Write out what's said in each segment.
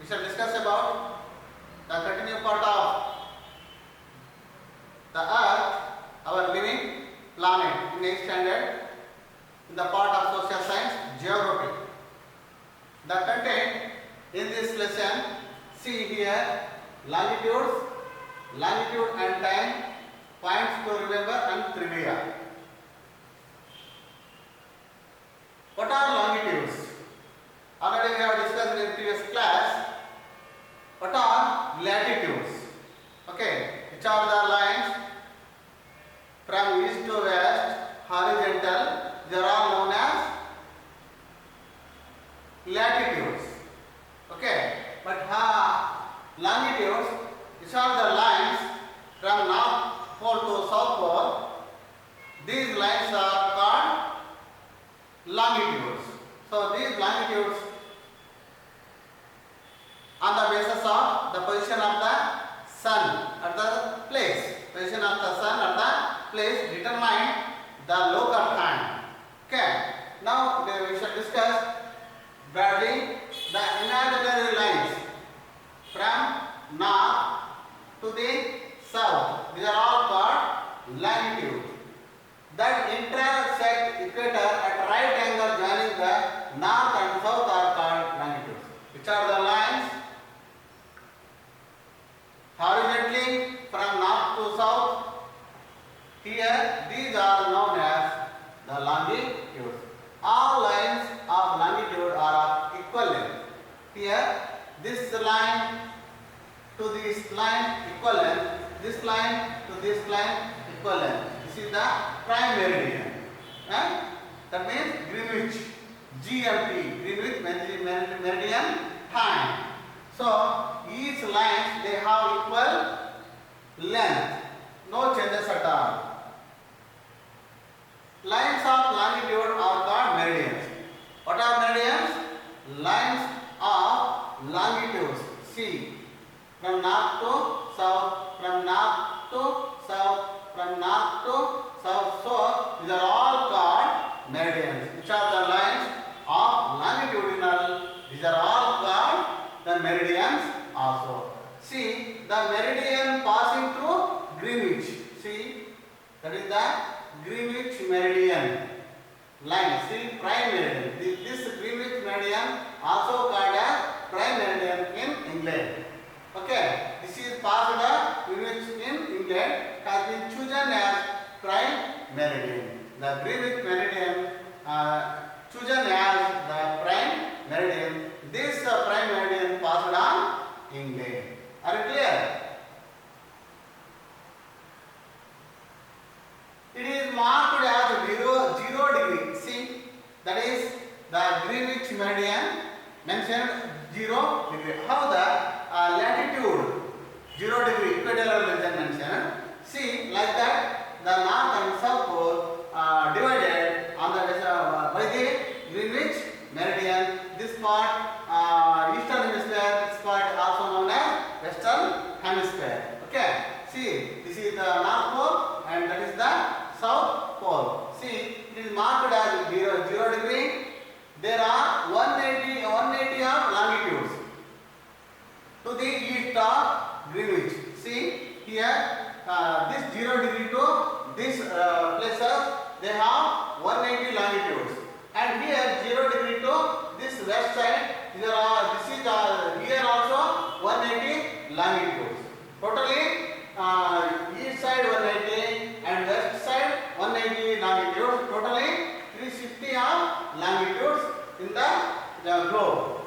We shall discuss about the continuing part of the Earth, our living planet in 8th standard, in the part of social science, geography. The content in this lesson, see here, longitude and time, points to remember and trivia. What are longitudes? Already we have discussed in previous class. What are latitudes? Okay, which are the lines from east to west, horizontal, they are all known as latitudes. Okay, but longitudes, which are the lines from north pole to south pole. These lines are called longitudes. So these longitudes on the basis of the position of the sun at the place. Position of the sun at the place determine the local time. Okay. Now we shall discuss broadly the imaginary lines from north to the south. These are all called longitude. That intersect equator at right angle joining the north and south are called longitudes. Which are the lines horizontally from north to south? Here these are known as the longitudes. All lines of longitude are of equal length. Here this line to this line equal length, this line to this line equal length. This is the prime meridian. That means Greenwich, GMT, Greenwich Meridian Time. So each line they have equal length, no changes at all. Lines of longitude are called meridians. What are meridians? Lines of longitudes. See, from north to south, from north to south, from north to south. So these are all called meridians. Which are the lines of longitudinal? These are all called the meridians also. See, the meridian passing through Greenwich. See, that is the Greenwich Meridian line. See, prime meridian. This Greenwich Meridian also called as prime meridian in England. Okay, this is passed the Greenwich in England has been chosen as prime meridian. The Greenwich Meridian chosen as the prime meridian. This prime meridian passed on England. Are you clear? It is marked as 0 degree. See, that is the Greenwich Meridian mentioned 0 degree. How the latitude 0 degree equatorial region mentioned. See, like that the north and south pole divided on the by the Greenwich Meridian. This part eastern hemisphere, this part also known as western hemisphere. Okay. See, this is the north pole and that is the south pole. See, it is marked as 0 degree. There are 180 of longitudes to the east of Greenwich. See, here this 0 degree to this places they have 180 longitudes, and here 0 degree to this west side this is here also 180 longitudes. Totally east side 180 and west side 180 longitudes. Totally 360 of longitudes in the globe.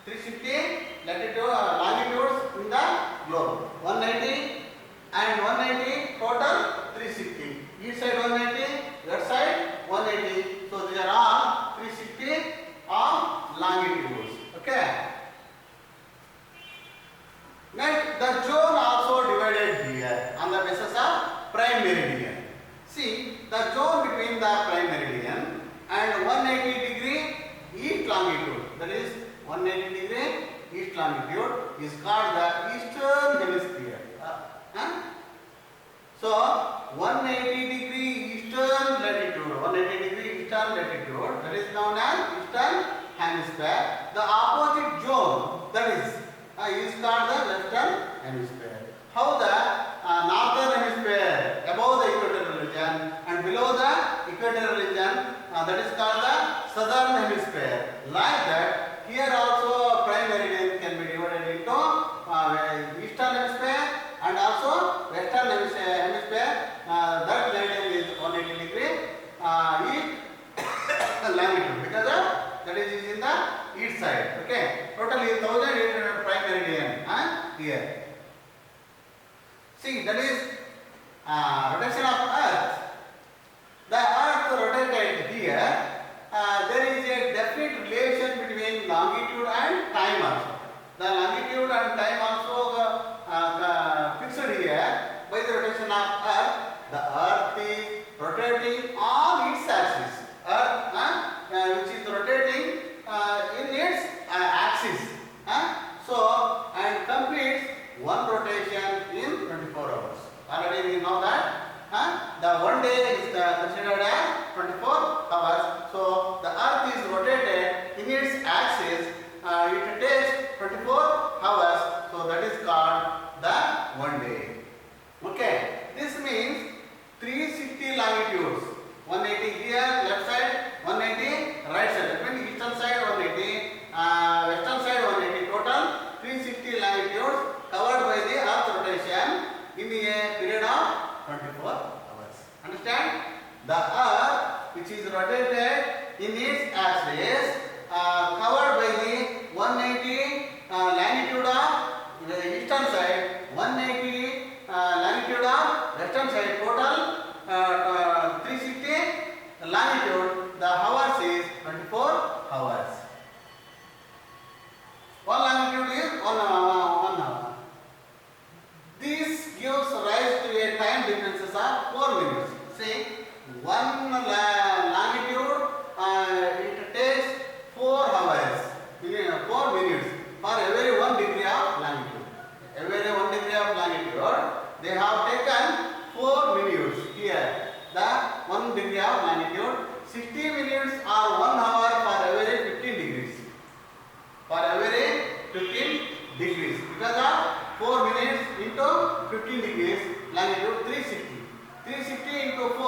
360 longitudes in the globe. 180 and 180 total 360. East side 180, west side 180. So these are all 360 of longitudes. Okay. Next, the zone also divided here on the basis of prime meridian. See, the zone between the prime meridian and 180 degree east longitude, that is 180 degree east longitude, is called the eastern hemisphere. So 180 degree eastern latitude, 180 degree eastern latitude, that is known as eastern hemisphere. The opposite zone that is called the western hemisphere. How the northern hemisphere above the equatorial region and below the equatorial region, that is called the southern hemisphere. Like that, here also prime meridian can be divided into eastern hemisphere and also western hemisphere. That meridian is 180 degree east longitude because that is in the east side. Okay, totally 1800 prime meridian here. See, that is rotation of Earth. The Earth rotated here. There is a definite relation between longitude and time also. The longitude and time also fixed here by the rotation of Earth. The Earth is rotating on its axis. Earth, which is rotating in its axis. So, and completes one rotation in 24 hours. Already we know that. The one day is considered as 24 hours. So, the Earth is rotated in its axis. It takes 24 hours. So, that is called the one day. Okay. This means 360 longitudes. 180 here, left side, 180 right side. That means eastern side 180, western side 180. Total 360 longitudes covered by the Earth rotation in a period of 24 hours. Understand? The Earth, which is rotated in its axis, covered by the 180 longitude of the eastern side, 180 longitude of western side. Total 360 longitude. The hours is 24 hours. One longitude is 1 hour. This gives rise to a time differences of 4 minutes. See, one longitude it takes 4 hours, 4 minutes for every 1 degree of longitude. Every 1 degree of longitude, they have taken 4 minutes here. The 1 degree of longitude, 60 minutes or 1 hour for every 15 degrees. For every 15 degrees. Because of 4 minutes into 15 degrees, longitude 360. 360 into 4,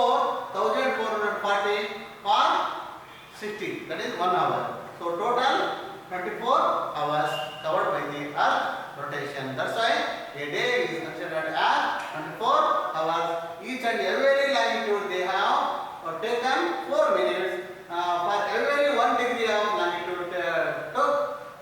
1440 for 60. That is 1 hour. So total 24 hours covered by the Earth rotation. That's why a day is considered as 24 hours. Each and every longitude they have taken 4 minutes. For every 1 degree of longitude took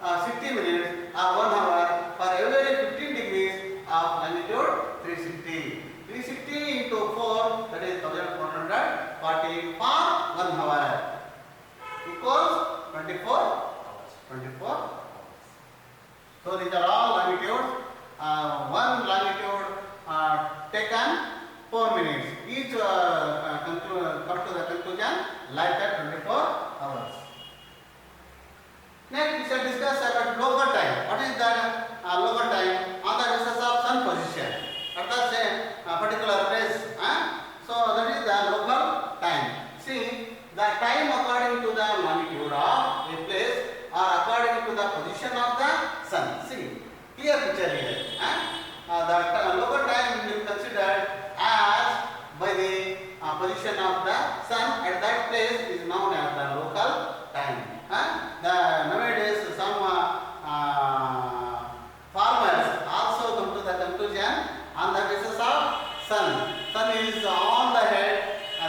60 minutes or 1 hour. For every 15 degrees of longitude 360. 360 into 4, that is 1440 for 1 hour equals 24 hours. 24 hours. So these are all longitudes. One longitude taken 4 minutes. Each come to the conclusion like that 24 hours. Next we shall discuss about local time. What is that local time on the basis of sun position at the same particular place. So that is the local time. See, the time according to the longitude of a place or according to the position of the sun. See, clear picture here. The local time will be considered as by the position of the sun at that place is known as the local time. Nowadays some farmers also come to the conclusion on the basis of sun. Sun is on the head.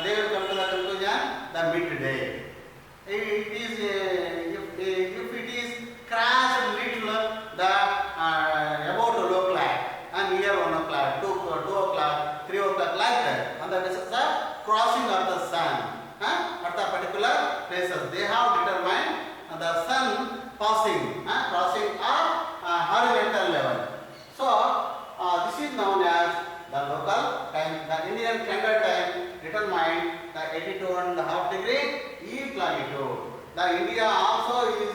They will come to the conclusion the midday. It is if it is crashed little the about low clock and near 1 o'clock, 2 o'clock, 3 o'clock like that on the basis of crossing of the sun at the particular places. They have determined the sun passing crossing a horizontal level. So this is known as the local time. The Indian standard time determined the 82.5 degree east longitude. The India also is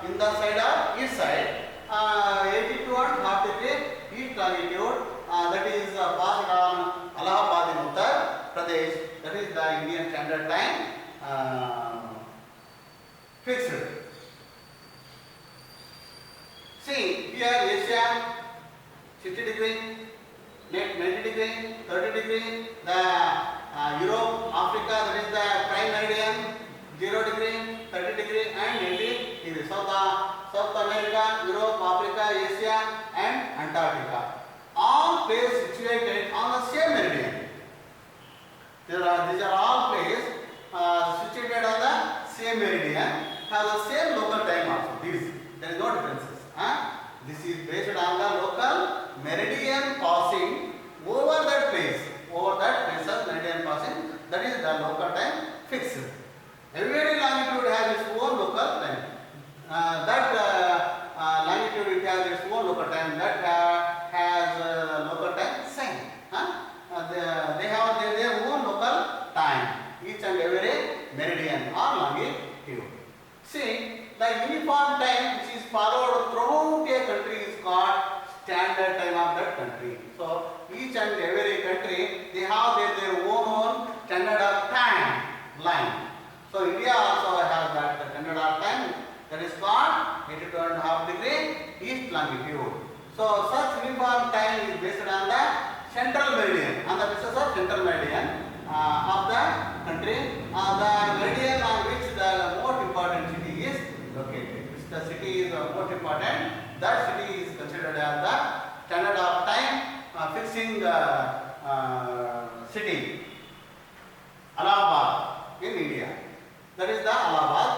in the side of east side. 82.5 degree east longitude. That is passed on Allahabad in Uttar Pradesh. That is the Indian standard time fixed. See here Asia 60 degree, next 90 degree, 30 degree. The Europe, Africa, that is the prime meridian, 0 degree, 30 degree, and 90 degree. South America, Europe, Africa, Asia, and Antarctica. All places situated on the same meridian. These are all places situated on the same meridian, have the same local time also. There is no differences. This is based on the local meridian passing over that place of meridian passing. That is the local time fixed. Every longitude has its own local time. Longitude it has its own local time. That has local time same. They have their own local time. Each and every meridian or longitude. See, the uniform time which is followed throughout a country is called standard time of that country. So each and every country they have their own standard of time line. So India also has that standard of time that is called 82.5 degree east longitude. So such uniform time is based on the central meridian, on the basis of central meridian of the country, the meridian on which the most important city is located. If the city is most important, that city is considered as the standard of time fixing city. Allahabad in India. That is the Allahabad.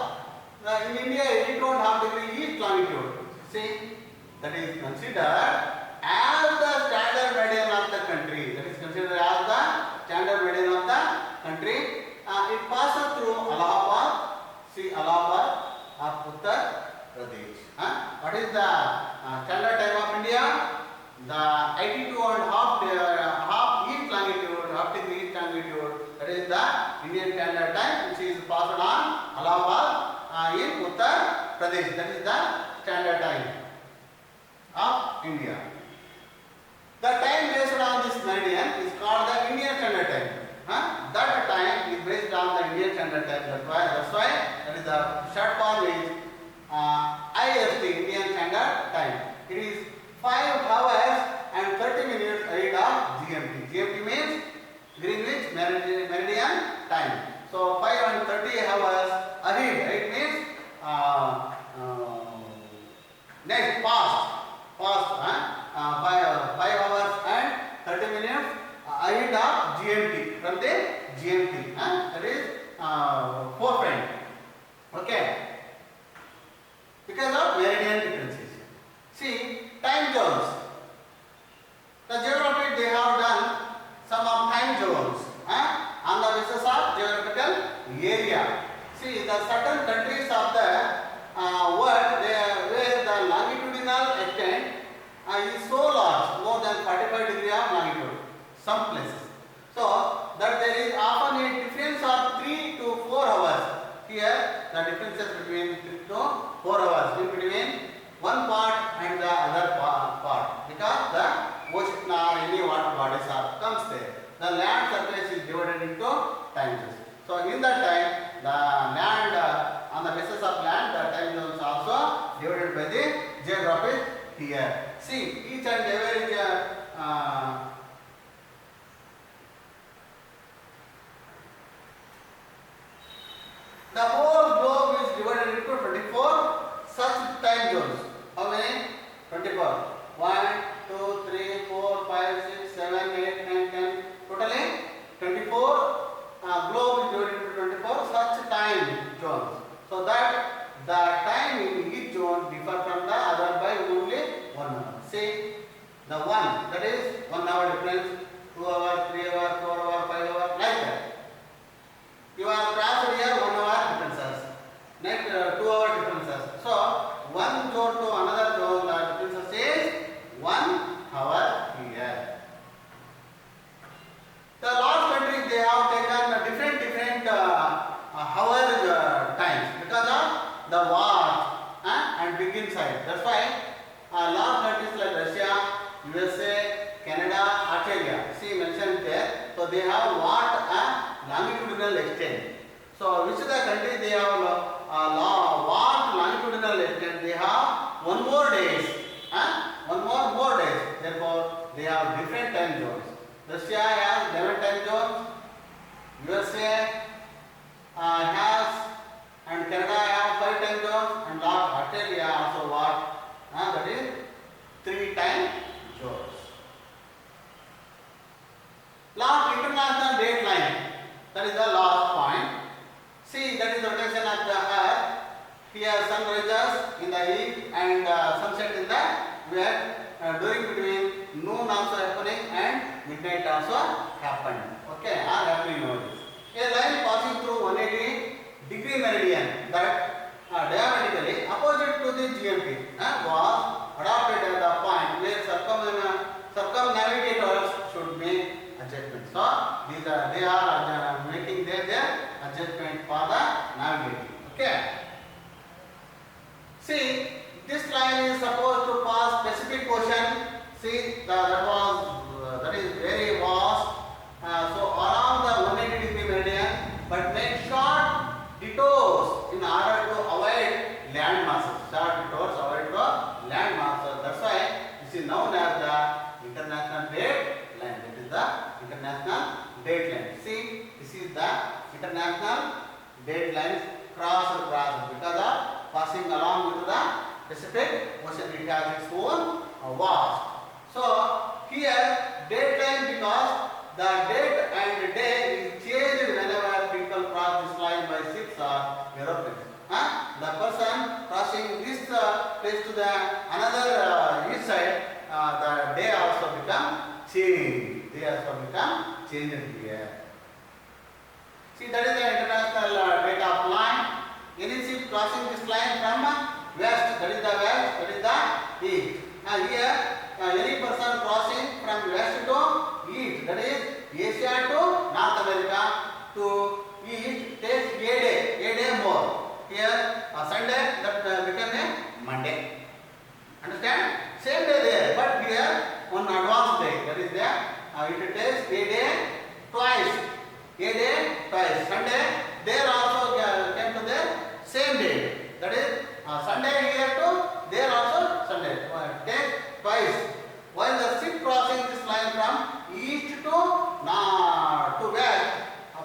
In India, 82.5 degree east longitude. See, that is considered as the standard meridian of the country. That is considered as the standard meridian of the country. It passes through Allahabad. See, Allahabad of Uttar Pradesh. What is the standard time of India? The 82.5 east longitude, half degree east longitude. That is the Indian standard time, which is passed on Allahabad in Uttar Pradesh. That is the standard time of India. The time based on this meridian is called the Indian standard time. That time is based on the Indian standard time. That's why that is the short form is IST, Indian standard time. It is 5 hours and 30 minutes ahead of GMT. GMT means Greenwich Meridian time. So 5 and 30 hours ahead. It means next past 5 hours and 30 minutes ahead of GMT, from the GMT. That is forefront. Okay. Because of meridian differences. See, time zones. The geography they have done some of time zones on the basis of geographical area. See, the certain countries of the world where the longitudinal extent is so large, more than 45 degree of longitude, some places. So that there is often a difference of 3 to 4 hours. Here the differences between 3 to 4 hours in between one part and the other part, because the ocean or any water bodies comes there. The land surface is divided into time zones. So in that time, the land on the basis of land, the time zones also divided by the geography here. See, each and every the whole globe is divided into 24 such time zones. How many? 24. 1, 2, 3, 4, 5, 6, 7, 8, 9, 10. Totally 24 globe is divided into 24 such time zones. So that the time in each zone differ from the other by only 1 hour. See, the 1, that is 1 hour difference, 2 hours, 3 hours, 4 hours, 5 hours, like that. You are crossed here 1 hour differences, next 2 hour differences. So one zone to another zone, the difference is 1 hour here. The large countries they have taken different hour times because of the war and big inside. That's why large countries like Russia, USA, Canada, Australia, see mentioned there. So they have what longitudinal extent. So which is the country they have what longitudinal extent? They have 1 more days Russia has 11 time zones. USA has, and Canada have 5 time zones, and Australia also what? That is 3 time zones. Last international date line. That is the last point. See, that is the rotation of the Earth. Here sun rises in the east and sunset in the west. During between noon also happening and midnight also happened. Okay, are happening nowadays. A line passing through 180-degree meridian that diametrically opposite to the GMT was adopted at the point where circumnavigators should make adjustments. So they are making their adjustment for the navigating. Okay. See, this line is supposed to pass Pacific Ocean. See, that is very vast. So around the 180-degree meridian, but make short detours in order to avoid land masses. Short detours avoid the land masses. That's why this is known as the international date line. That is the international date line. See, this is the international date line cross because of passing along with the Pacific Ocean. It has its own vast. So here date line because the date and day is changed whenever people cross this line by ships or aeroplanes. The person crossing this place to the another east side, the day also become changed. They also become changed here. See, that is the international date of line. Any ship crossing this line from west, that is the west, that is the east. Here, any person crossing from west to east, that is Asia to North America to east, takes a day more. Here, Sunday, that become a Monday. Understand? Same day there, but here on advanced day, that is there. It takes a day twice. A day twice. Sunday, there also came to the same day. That is Sunday here to there also Sunday. Take twice. While the ship crossing this line from east to west,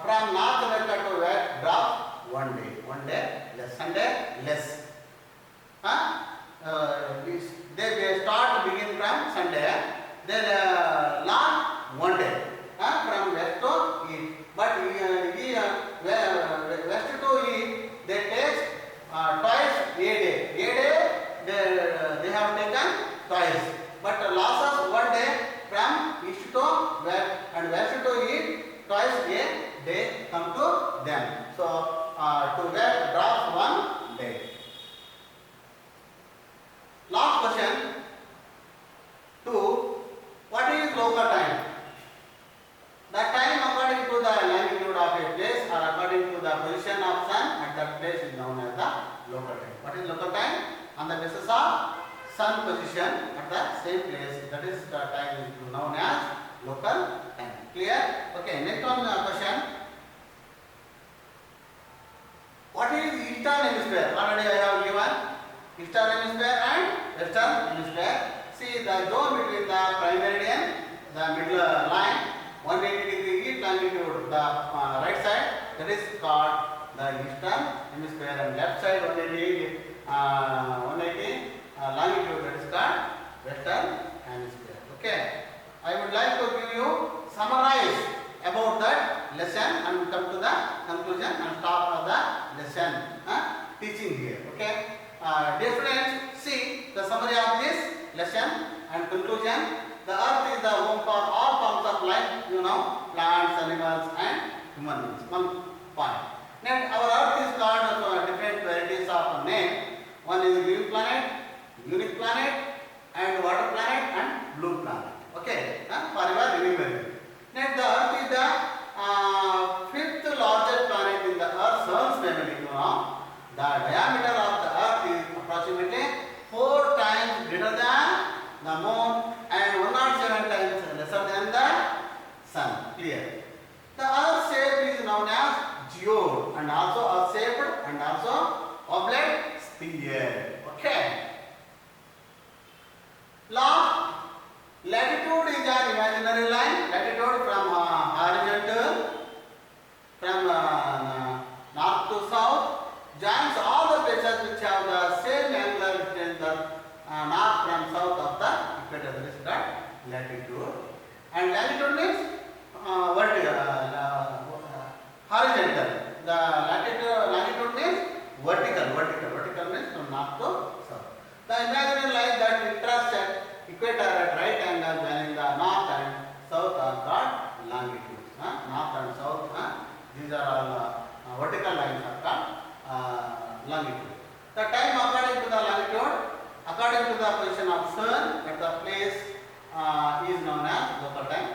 from North America to west, drops 1 day. 1 day less. Sunday less. They start begin from Sunday. Then last 1 day from west to east. But west to east, they take twice a day. A day they have taken twice. But losses 1 day from east to west and west to east, twice a day come to them. So to west drops 1 day. Last question 2. What is local time? The time according to the longitude of a place or according to the position of sun at that place is known as the local time. What is local time? On the basis of sun position at the same place, that is the time is known as local time. Clear? Okay, next one question. What is eastern hemisphere? Already I have given eastern hemisphere and western hemisphere. See the zone between the prime meridian, the middle line, 180-degree east longitude, the right side, that is called the eastern hemisphere, and left side 180 longitude, that is called western hemisphere. Okay, I would like to give you summarize about that lesson and come to the conclusion and stop the lesson teaching here. Okay, dear friends, see the summary of this lesson and conclusion. The earth is the home for all forms of life, plants, animals and human beings. 1 point. Next, our earth is called different varieties of name. One is green planet, unique planet, and water planet and blue planet. Okay, for your remembering. Next, the earth is the 5th largest planet in the Earth's family. The diameter of the earth is approximately 4 times greater than the moon and 107 times lesser than the sun. Clear? The earth shape is known as geode and also earth shaped and also oblate sphere. Okay. Last, latitude is an imaginary line. the north from south of the equator. That is called latitude. And latitude means vertical, horizontal. The latitude means vertical means from north to south. The imaginary line that intersect equator at right angle joining the north and south are called longitude. North and south, these are all vertical lines are called longitude. The time according to the longitude, according to the position of sun at the place is known as local time.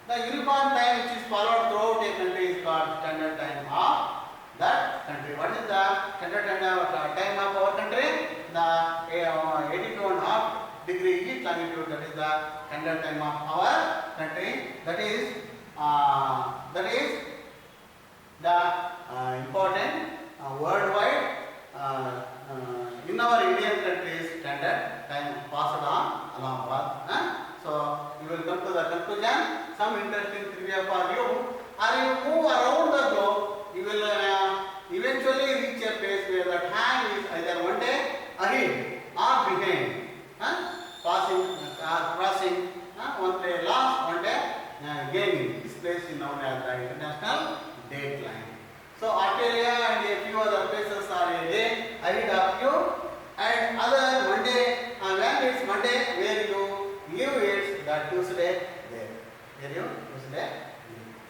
The uniform time which is followed throughout a country is called standard time of that country. What is the standard time of our country? The 82.5 degree east longitude, that is the standard time of our country. That is the important worldwide in our Indian countries standard time passed on Allahabad. So you will come to the conclusion. Some interesting trivia for you. As you move around the globe, you will eventually reach a place where the time is either one day ahead or behind. Crossing one day last, one day gaining. This place is known as the international date line. So Australia and a few other places are a day ahead of you, and other Monday, when it's Monday, where you live it's the Tuesday there. Where you Tuesday.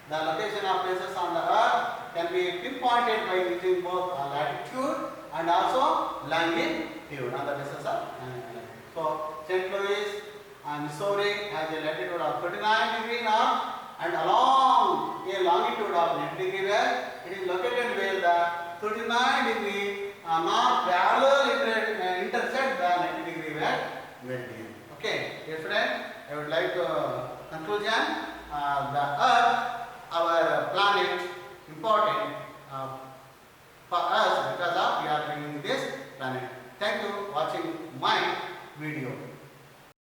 The location of places on the earth can be pinpointed by using both latitude and also longitude on the basis of so St. Louis, Missouri has a latitude of 39 degree north and along a longitude of 90 degree west. It is located where the 39 degree north parallel intersect the 90 degree west meridian. Okay, dear students, I would like to conclusion. The Earth, our planet,